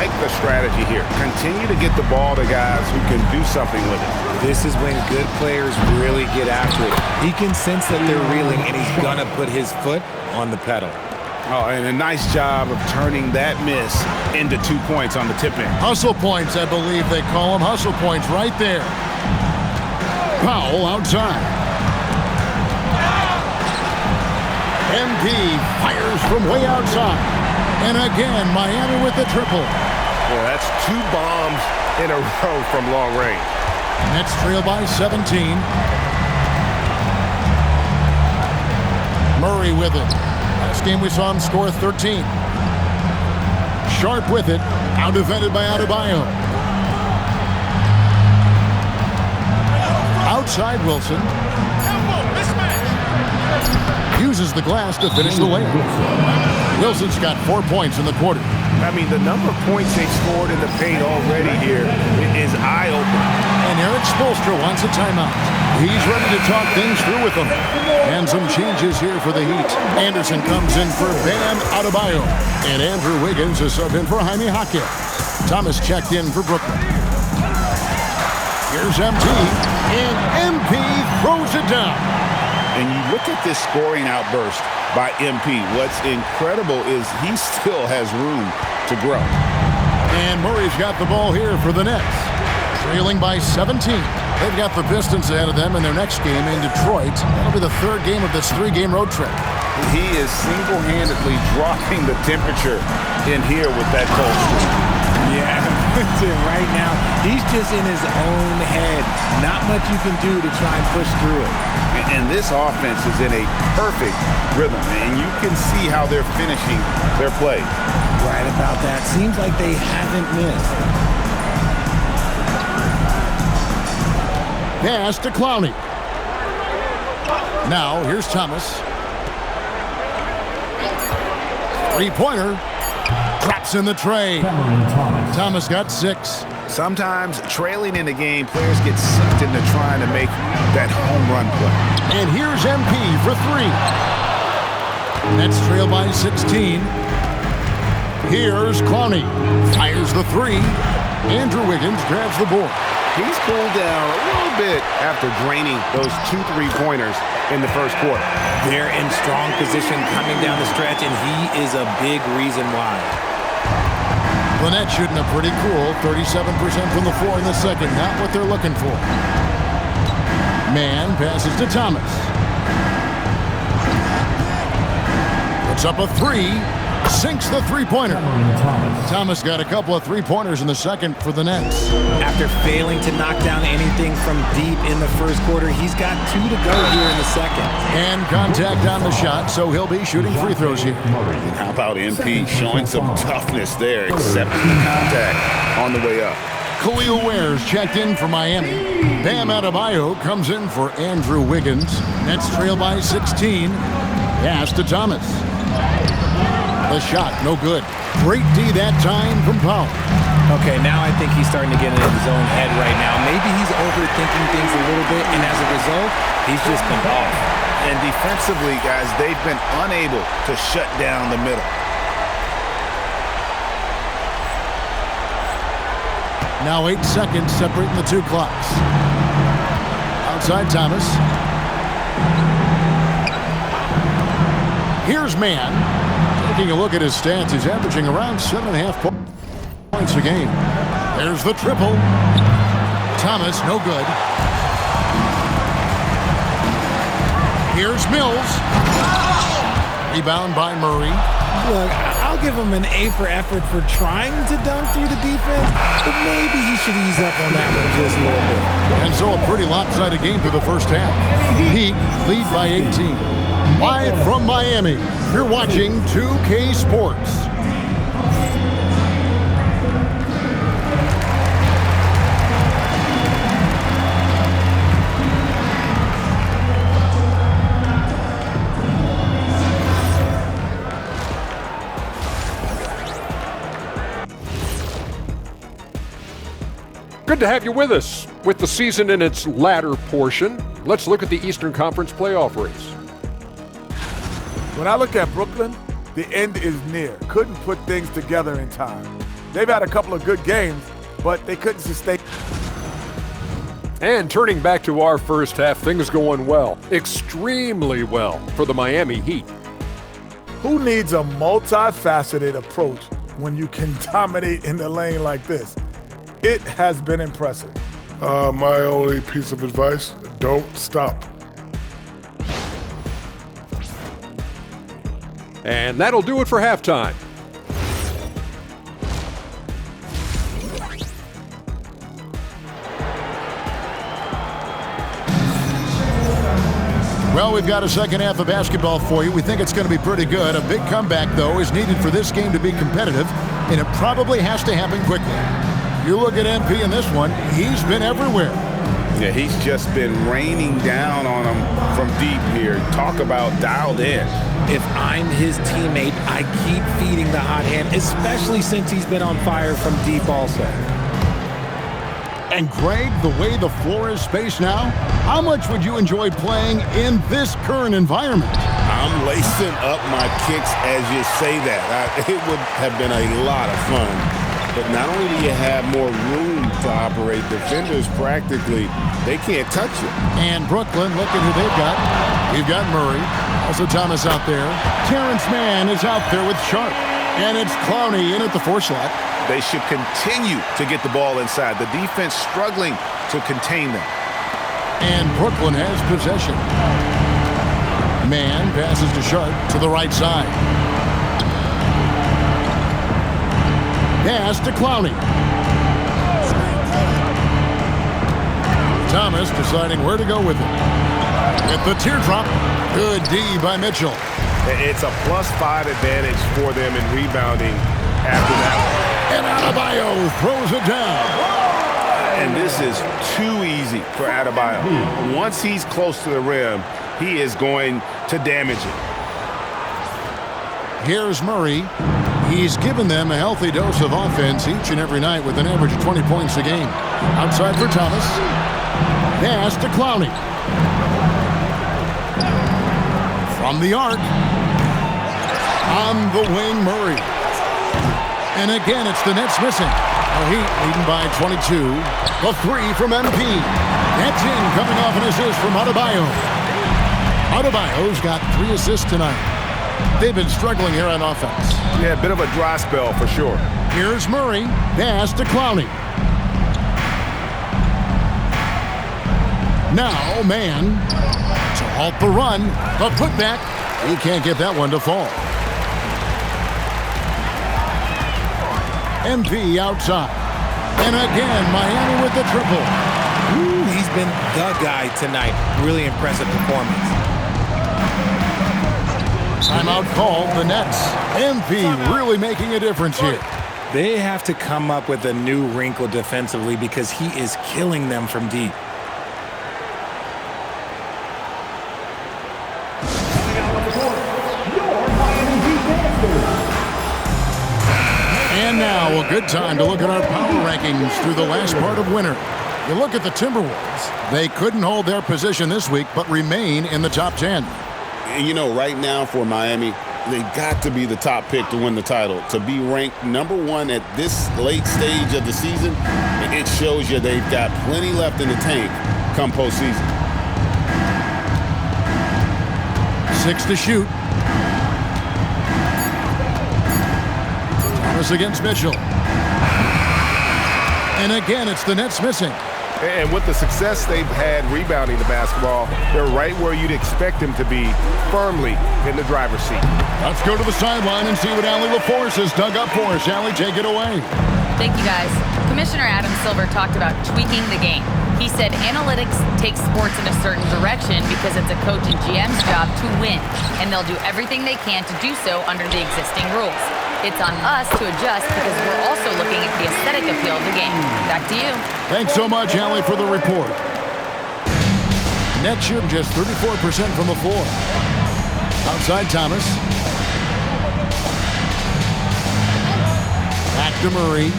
like the strategy here. Continue to get the ball to guys who can do something with it. This is when good players really get after it. He can sense that they're reeling, and he's going to put his foot on the pedal. Oh, and a nice job of turning that miss into 2 points on the tip-in. Hustle points, I believe they call them. Hustle points right there. Powell outside. MP fires from way outside. And again, Miami with the triple. Well, that's 2 bombs in a row from long range. Nets trail by 17. Murray with it. Last game we saw him score 13. Sharp with it. Out defended by Adebayo. Outside Wilson. Uses the glass to finish the layup. Wilson's got 4 points in the quarter. I mean, the number of points they've scored in the paint already here is eye-opening. And Eric Spoelstra wants a timeout. He's ready to talk things through with them. And some changes here for the Heat. Anderson comes in for Bam Adebayo. And Andrew Wiggins is subbed in for Jaime Jaquez. Thomas checked in for Brooklyn. Here's MT. And MP throws it down. And you look at this scoring outburst by MP. What's incredible is he still has room to grow. And Murray's got the ball here for the Nets. Trailing by 17. They've got the Pistons ahead of them in their next game in Detroit. That'll be the 3rd game of this 3-game road trip. He is single-handedly dropping the temperature in here with that cold streak. Yeah, right now, he's just in his own head. Not much you can do to try and push through it. And this offense is in a perfect rhythm, and you can see how they're finishing their play. Right about that. Seems like they haven't missed. Pass to Clowney. Now, here's Thomas. 3-pointer. Drops in the tray. Thomas got 6. Sometimes trailing in the game, players get sucked into trying to make that home run play. And here's MP for 3. Nets trail by 16. Here's Clowney. Fires the 3. Andrew Wiggins grabs the board. He's cooled down a little bit after draining those 2 3-pointers in the first quarter. They're in strong position coming down the stretch, and he is a big reason why. The Nets shooting a pretty cool 37% from the floor in the second. Not what they're looking for. Man passes to Thomas. Puts up a 3. Sinks the 3-pointer. Thomas got a couple of 3-pointers in the second for the Nets. After failing to knock down anything from deep in the first quarter, he's got 2 to go here in the second. And contact on the shot, so he'll be shooting free throws here. How about MP showing some toughness there, accepting the contact on the way up. Khalil Ware's checked in for Miami. Bam Adebayo comes in for Andrew Wiggins. Nets trail by 16. Pass to Thomas. The shot, no good. Great D that time from Powell. Okay, now I think he's starting to get into his own head right now. Maybe he's overthinking things a little bit, and as a result, he's just been off. And defensively, guys, they've been unable to shut down the middle. Now 8 seconds separating the 2 clocks. Outside Thomas. Here's Man. Taking a look at his stats, he's averaging around 7.5 points a game. There's the triple. Thomas, no good. Here's Mills. Rebound by Murray. Look, I'll give him an A for effort for trying to dunk through the defense, but maybe he should ease up on that one just a little bit. And so a pretty lopsided game through the first half. Heat lead by 18. Live from Miami, you're watching 2K Sports. Good to have you with us. With the season in its latter portion, let's look at the Eastern Conference playoff race. When I look at Brooklyn, the end is near. Couldn't put things together in time. they've had a couple of good games, but they couldn't sustain. And turning back to our first half, things going well, extremely well for the Miami Heat. Who needs a multifaceted approach when you can dominate in the lane like this? It has been impressive. My only piece of advice, don't stop. And that'll do it for halftime. Well, we've got a second half of basketball for you. We think it's going to be pretty good. A big comeback, though, is needed for this game to be competitive, and it probably has to happen quickly. You look at MP in this one, he's been everywhere. Yeah, he's just been raining down on him from deep here. Talk about dialed in. If I'm his teammate, I keep feeding the hot hand, especially since he's been on fire from deep also. And Greg, the way the floor is spaced now, how much would you enjoy playing in this current environment? I'm lacing up my kicks as you say that. It would have been a lot of fun. But not only do you have more room to operate, defenders practically, they can't touch you. And Brooklyn, look at who they've got. You've got Murray. Also Thomas out there. Terrence Mann is out there with Sharp. And it's Clowney in at the 4 slot. They should continue to get the ball inside. The defense struggling to contain them. And Brooklyn has possession. Mann passes to Sharp to the right side. Pass to Clowney. Thomas deciding where to go with it. With the teardrop. Good D by Meshell. It's a +5 advantage for them in rebounding after that. And Adebayo throws it down. And this is too easy for Adebayo. Once he's close to the rim, he is going to damage it. Here's Murray. He's given them a healthy dose of offense each and every night with an average of 20 points a game. Outside for Thomas. Pass to Clowney. From the arc. On the wing, Murray. And again, it's the Nets missing. The Heat leading by 22. The 3 from MP. That's in, coming off an assist from Adebayo. Adebayo's got 3 assists tonight. They've been struggling here on offense. Yeah, a bit of a dry spell for sure. Here's Murray. Pass to Clowney. Now, Mann to halt the run. The putback. He can't get that one to fall. MP outside. And again, Miami with the triple. Ooh, he's been the guy tonight. Really impressive performance. Timeout called, the Nets. MP really making a difference here. They have to come up with a new wrinkle defensively because he is killing them from deep. And now a good time to look at our power rankings through the last part of winter. You look at the Timberwolves. They couldn't hold their position this week, but remain in the top 10. You know, right now for Miami, they've got to be the top pick to win the title. To be ranked #1 at this late stage of the season, it shows you they've got plenty left in the tank come postseason. 6 to shoot. Thomas against Meshell. And again, it's the Nets missing. And with the success they've had rebounding the basketball, they're right where you'd expect them to be, firmly in the driver's seat. Let's go to the sideline and see what Allie LaForce has dug up for us. Allie, take it away. Thank you, guys. Commissioner Adam Silver talked about tweaking the game. He said analytics take sports in a certain direction because it's a coach and GM's job to win, and they'll do everything they can to do so under the existing rules. It's on us to adjust because we're also looking at the aesthetic appeal of the game. Back to you. Thanks so much, Allie, for the report. Nets shooting just 34% from the floor. Outside Thomas. Back to Murray.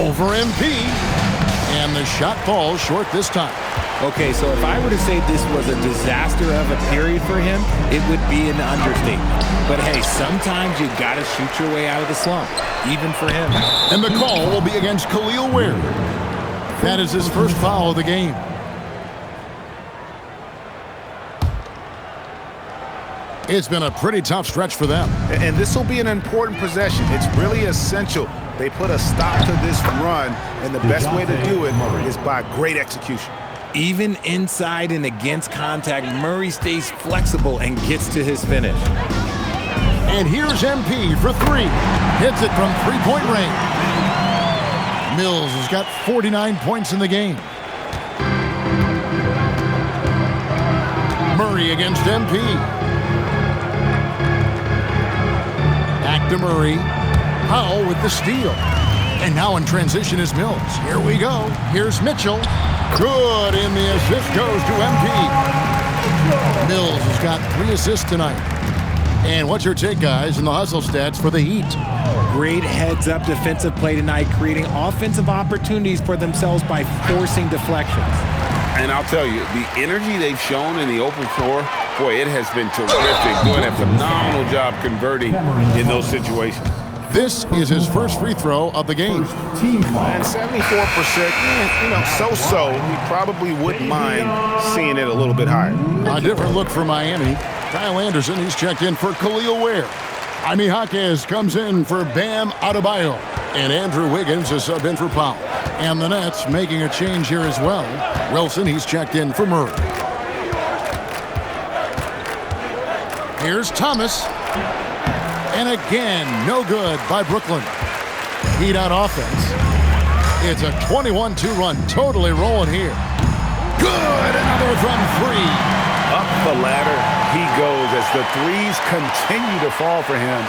Over MP. And the shot falls short this time. Okay, so if I were to say this was a disaster of a period for him, it would be an understatement. But hey, sometimes you got to shoot your way out of the slump, even for him. And the call will be against Khalil Ware. That is his first foul of the game. It's been a pretty tough stretch for them. And this will be an important possession. It's really essential they put a stop to this run, and the best way to do it is by great execution. Even inside and against contact, Murray stays flexible and gets to his finish. And here's MP for three. Hits it from three-point range. Mills has got 49 points in the game. Murray against MP. Back to Murray. Powell with the steal. And now in transition is Mills. Here we go. Here's Meshell. Good, and the assist goes to MP. Mills has got 3 assists tonight. And what's your take, guys, in the hustle stats for the Heat? Great heads-up defensive play tonight, creating offensive opportunities for themselves by forcing deflections. And I'll tell you, the energy they've shown in the open floor, boy, it has been terrific. Doing a phenomenal job converting in those situations. This is his first free throw of the game. And 74%, so-so. He probably wouldn't mind seeing it a little bit higher. A different look for Miami. Kyle Anderson, he's checked in for Khalil Ware. Jaime Jaquez comes in for Bam Adebayo. And Andrew Wiggins is subbed in for Powell. And the Nets making a change here as well. Wilson, he's checked in for Murray. Here's Thomas. And again, no good by Brooklyn. Heat out offense. It's a 21-2 run, totally rolling here. Good, another from three. Up the ladder he goes as the threes continue to fall for him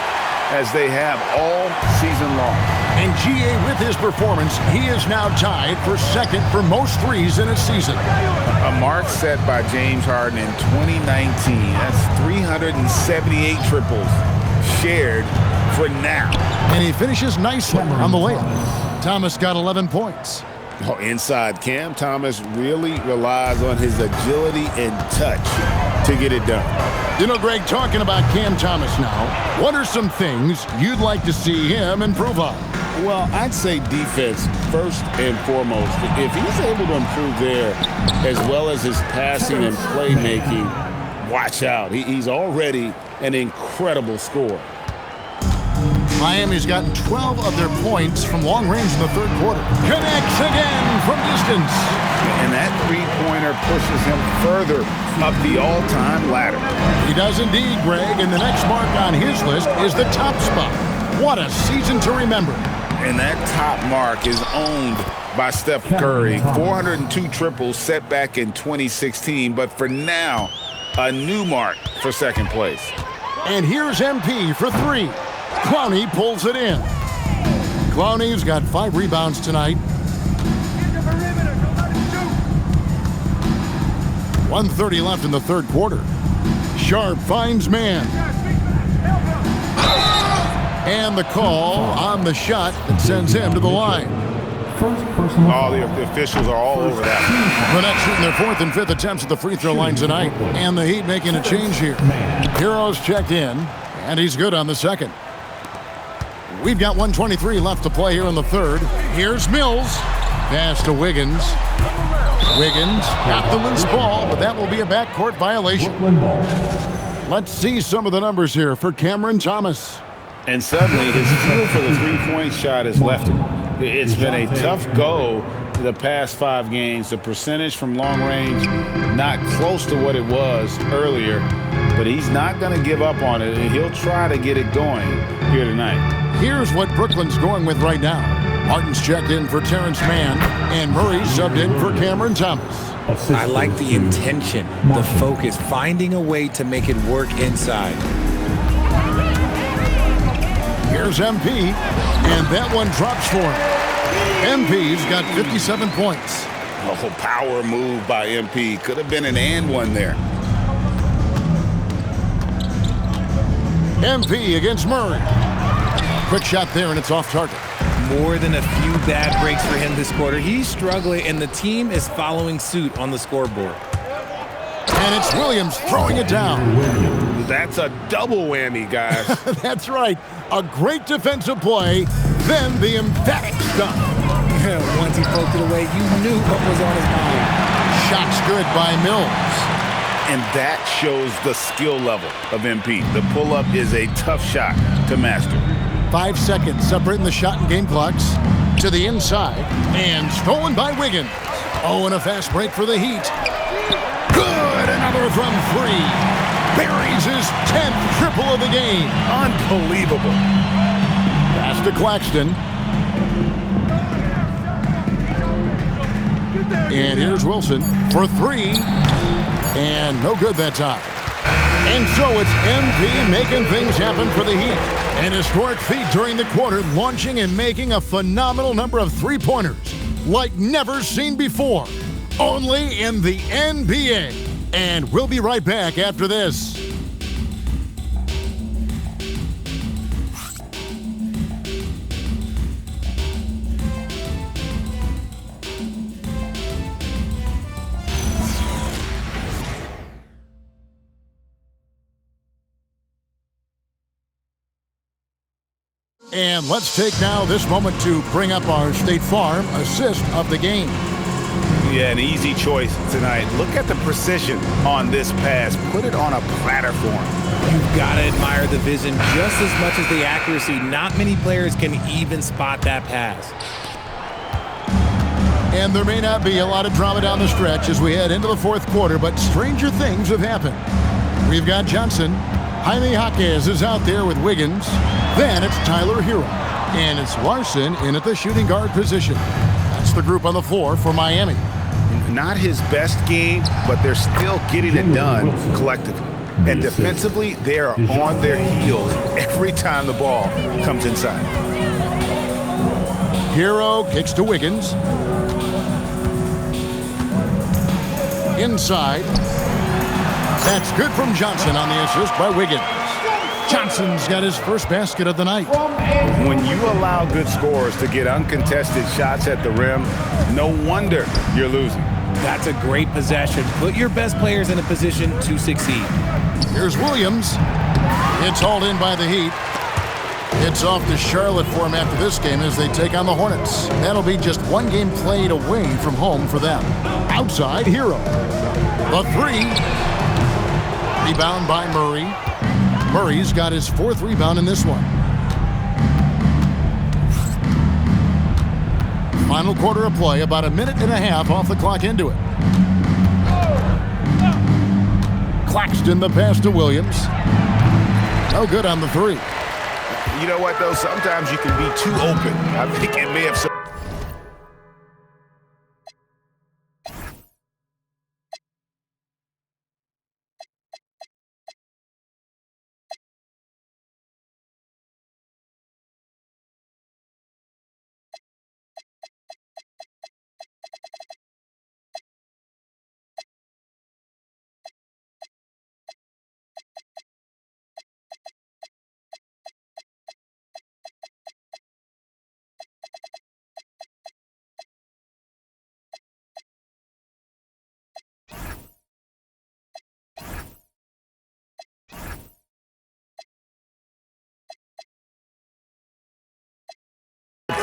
as they have all season long. And GA, with his performance, he is now tied for second for most threes in a season. A mark set by James Harden in 2019. That's 378 triples shared for now. And he finishes nicely on the layup. Thomas got 11 points. Oh, inside, Cam Thomas really relies on his agility and touch to get it done. You know, Greg, talking about Cam Thomas now, what are some things you'd like to see him improve on? Well, I'd say defense first and foremost. If he's able to improve there, as well as his passing and playmaking, watch out. He's already an incredible scorer. Miami's got 12 of their points from long range in the third quarter. Connects again from distance. And that three-pointer pushes him further up the all-time ladder. He does indeed, Greg, and the next mark on his list is the top spot. What a season to remember. And that top mark is owned by Steph Curry. 402 triples set back in 2016, but for now, a new mark for second place. And here's MP for three. Clowney pulls it in. Clowney's got 5 rebounds tonight. 1:30 left in the third quarter. Sharp finds man. And the call on the shot that sends him to the line. All the officials are all over that. The Nets shooting their 4th and 5th attempts at the free throw line tonight. And the Heat making a change here. Heroes checked in, and he's good on the second. We've got 1:23 left to play here in the third. Here's Mills. Pass to Wiggins. Wiggins got the loose ball, but that will be a backcourt violation. Let's see some of the numbers here for Cameron Thomas. And suddenly his feel for the three-point shot has left him. It's been a tough go the past 5 games. The percentage from long range not close to what it was earlier, but he's not going to give up on it, and he'll try to get it going here tonight. Here's what Brooklyn's going with right now. Martin's checked in for Terrence Mann, and Murray subbed in for Cameron Thomas. I like the intention, the focus, finding a way to make it work inside. Here's MP, and that one drops for him. MP's got 57 points. Oh, power move by MP. Could have been an and one there. MP against Murray. Quick shot there, and it's off target. More than a few bad breaks for him this quarter. He's struggling, and the team is following suit on the scoreboard. And it's Williams throwing it down. That's a double whammy, guys. That's right. A great defensive play, then the emphatic stuff. Once he poked it away, you knew what was on his mind. Shot's good by Mills. And that shows the skill level of MP. The pull-up is a tough shot to master. 5 seconds separating the shot and game clocks. To the inside, and stolen by Wiggins. Oh, and a fast break for the Heat. Good, another from 3. Buries his 10th triple of the game. Unbelievable. Pass to Claxton. And here's Wilson for 3. And no good that time. And so it's MP making things happen for the Heat. An historic feat during the quarter, launching and making a phenomenal number of three-pointers like never seen before. Only in the NBA. And we'll be right back after this. And let's take now this moment to bring up our State Farm assist of the game. Yeah, an easy choice tonight. Look at the precision on this pass. Put it on a platter for him. You've got to admire the vision just as much as the accuracy. Not many players can even spot that pass. And there may not be a lot of drama down the stretch as we head into the fourth quarter, but stranger things have happened. We've got Johnson. Jaime Jaquez is out there with Wiggins. Then it's Tyler Hero. And it's Larson in at the shooting guard position. That's the group on the floor for Miami. Not his best game, but they're still getting it done collectively. And defensively, they are on their heels every time the ball comes inside. Hero kicks to Wiggins. Inside. That's good from Johnson on the assist by Wiggins. Johnson's got his first basket of the night. When you allow good scorers to get uncontested shots at the rim, no wonder you're losing. That's a great possession. Put your best players in a position to succeed. Here's Williams. It's hauled in by the Heat. It's off to Charlotte for him after this game as they take on the Hornets. That'll be just one game played away from home for them. Outside, Hero. The 3. Rebound by Murray. Murray's got his 4th rebound in this one. Final quarter of play, about a minute and a half off the clock into it. Claxton the pass to Williams. No good on the 3. You know what, though? Sometimes you can be too open. I think it may have...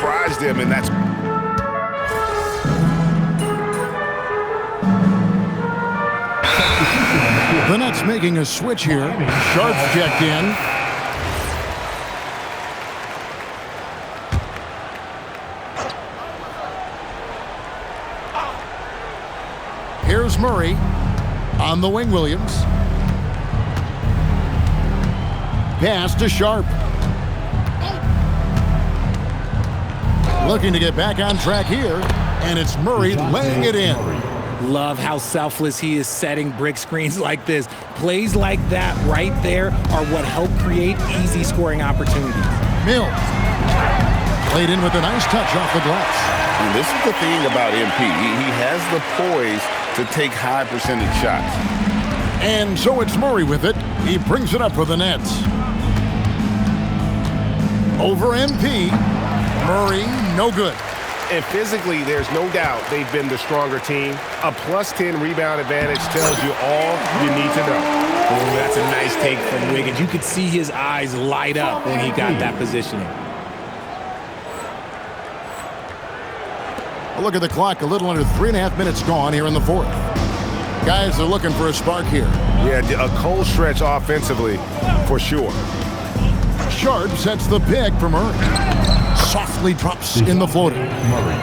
surprised him, and that's... The Nets making a switch here. Sharp's checked in. Here's Murray on the wing. Williams. Pass to Sharp. Looking to get back on track here, and it's Murray laying it in. Love how selfless he is setting brick screens like this. Plays like that right there are what help create easy scoring opportunities. Mills played in with a nice touch off the glass. And this is the thing about MP. He has the poise to take high percentage shots. And so it's Murray with it. He brings it up for the Nets. Over MP. Murray, no good. And physically, there's no doubt they've been the stronger team. A +10 rebound advantage tells you all you need to know. Oh, that's a nice take from Wiggins. You could see his eyes light up when he got that positioning. A look at the clock, a little under 3.5 minutes gone here in the fourth. Guys are looking for a spark here. Yeah, a cold stretch offensively, for sure. Sharp sets the pick for Murray. Softly drops in the floater.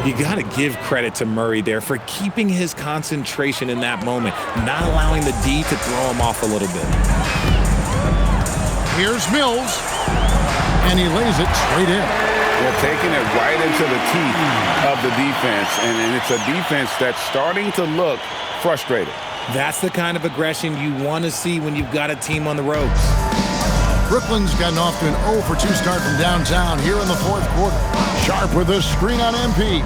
You got to give credit to Murray there for keeping his concentration in that moment, not allowing the D to throw him off a little bit. Here's Mills, and he lays it straight in. They're taking it right into the teeth of the defense, and it's a defense that's starting to look frustrated. That's the kind of aggression you want to see when you've got a team on the ropes. Brooklyn's gotten off to an 0-for-2 start from downtown here in the fourth quarter. Sharp with a screen on MP.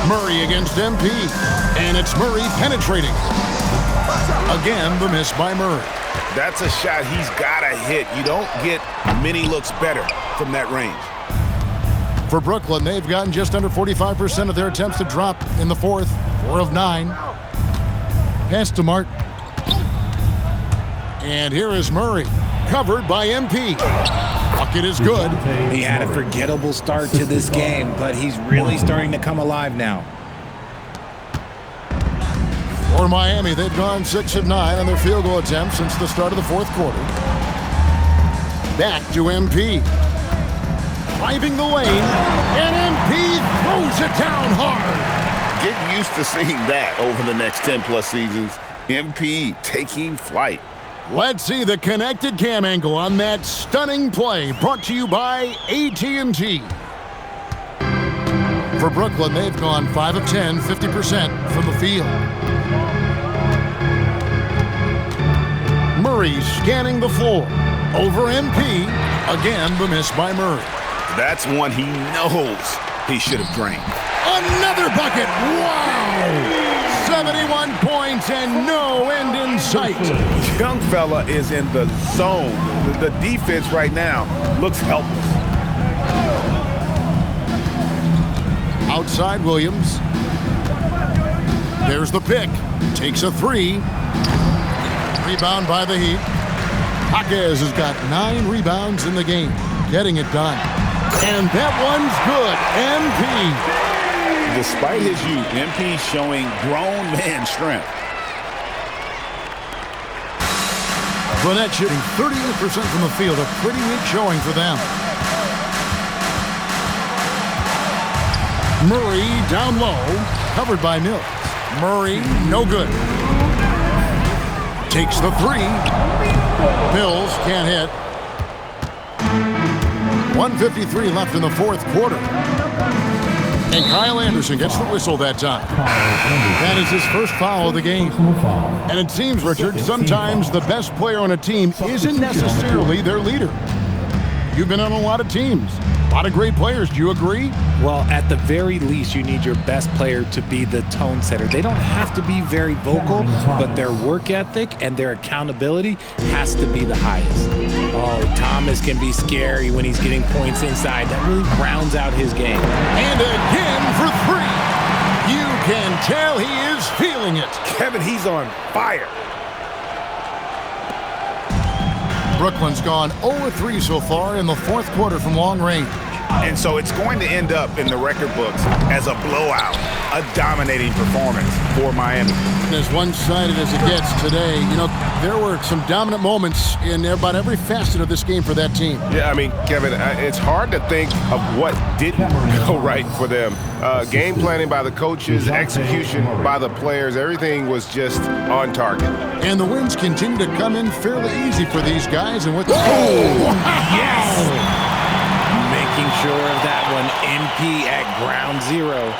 Murray against MP, and it's Murray penetrating. Again, the miss by Murray. That's a shot he's got to hit. You don't get many looks better from that range. For Brooklyn, they've gotten just under 45% of their attempts to drop in the fourth, 4 of 9. Pass to Martin. And here is Murray, covered by MP. Bucket is good. He had a forgettable start to this game, but he's really starting to come alive now. For Miami, they've gone 6 of 9 on their field goal attempts since the start of the fourth quarter. Back to MP. Driving the lane, and MP throws it down hard. Get used to seeing that over the next 10-plus seasons. MP taking flight. Let's see the connected cam angle on that stunning play, brought to you by AT&T. For Brooklyn, they've gone 5 of 10, 50% from the field. Murray scanning the floor. Over MP. Again, the miss by Murray. That's one he knows he should have drained. Another bucket. Wow! 71 points and no end in sight. Young fella is in the zone. The defense right now looks helpless. Outside Williams. There's the pick. Takes a 3. Rebound by the Heat. Jaquez has got 9 rebounds in the game. Getting it done. And that one's good. MP. Despite his youth, MP showing grown man strength. Burnett shooting 38% from the field. A pretty weak showing for them. Murray down low. Covered by Mills. Murray, no good. Takes the 3. Mills can't hit. 1:53 left in the fourth quarter. And Kyle Anderson gets the whistle that time. That is his first foul of the game. And it seems, Richard, sometimes the best player on a team isn't necessarily their leader. You've been on a lot of teams. A lot of great players. Do you agree? Well, at the very least, you need your best player to be the tone setter. They don't have to be very vocal, but their work ethic and their accountability has to be the highest. Oh, Thomas can be scary when he's getting points inside. That really rounds out his game. And again for 3. You can tell he is feeling it. Kevin, he's on fire. Brooklyn's gone 0-3 so far in the fourth quarter from long range. And so it's going to end up in the record books as a blowout, a dominating performance for Miami. As one-sided as it gets today, you know, there were some dominant moments in about every facet of this game for that team. Yeah, I mean, Kevin, it's hard to think of what didn't go right for them. Game planning by the coaches, execution by the players, everything was just on target. And the wins continue to come in fairly easy for these guys. And what? Yes! Making sure of that one. MP at ground zero.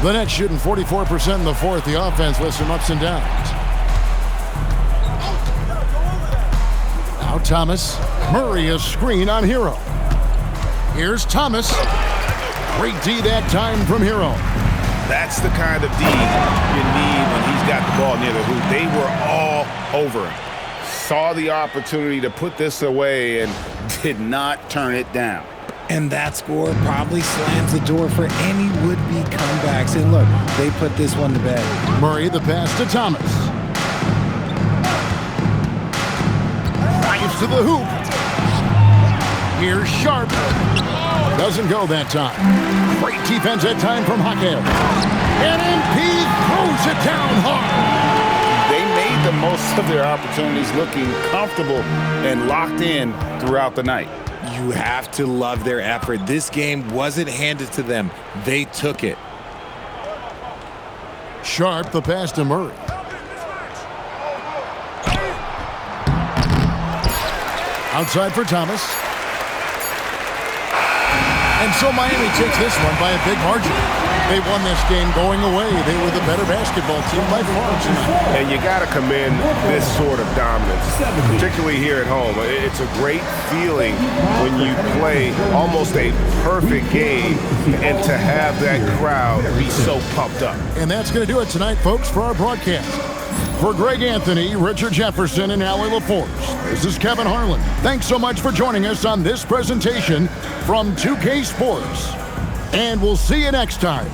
The Nets shooting 44% in the fourth. The offense with some ups and downs. Now Thomas. Murray a screen on Hero. Here's Thomas. Great D that time from Hero. That's the kind of D you need when he's got the ball near the hoop. They were all over him. saw the opportunity to put this away and did not turn it down. And that score probably slams the door for any would-be comebacks. And look, they put this one to bed. Murray, the pass to Thomas. Drives to the hoop. Here's Sharp. Doesn't go that time. Great defense that time from Hakeem. And MP throws it down hard. They made the most of their opportunities, looking comfortable and locked in throughout the night. You have to love their effort. This game wasn't handed to them. They took it. Sharp, the pass to Murray. Outside for Thomas. And so Miami takes this one by a big margin. They won this game going away. They were the better basketball team by far tonight. And you got to commend this sort of dominance, particularly here at home. It's a great feeling when you play almost a perfect game and to have that crowd be so pumped up. And that's going to do it tonight, folks, for our broadcast. For Greg Anthony, Richard Jefferson, and Allie LaForce, this is Kevin Harlan. Thanks so much for joining us on this presentation from 2K Sports. And we'll see you next time.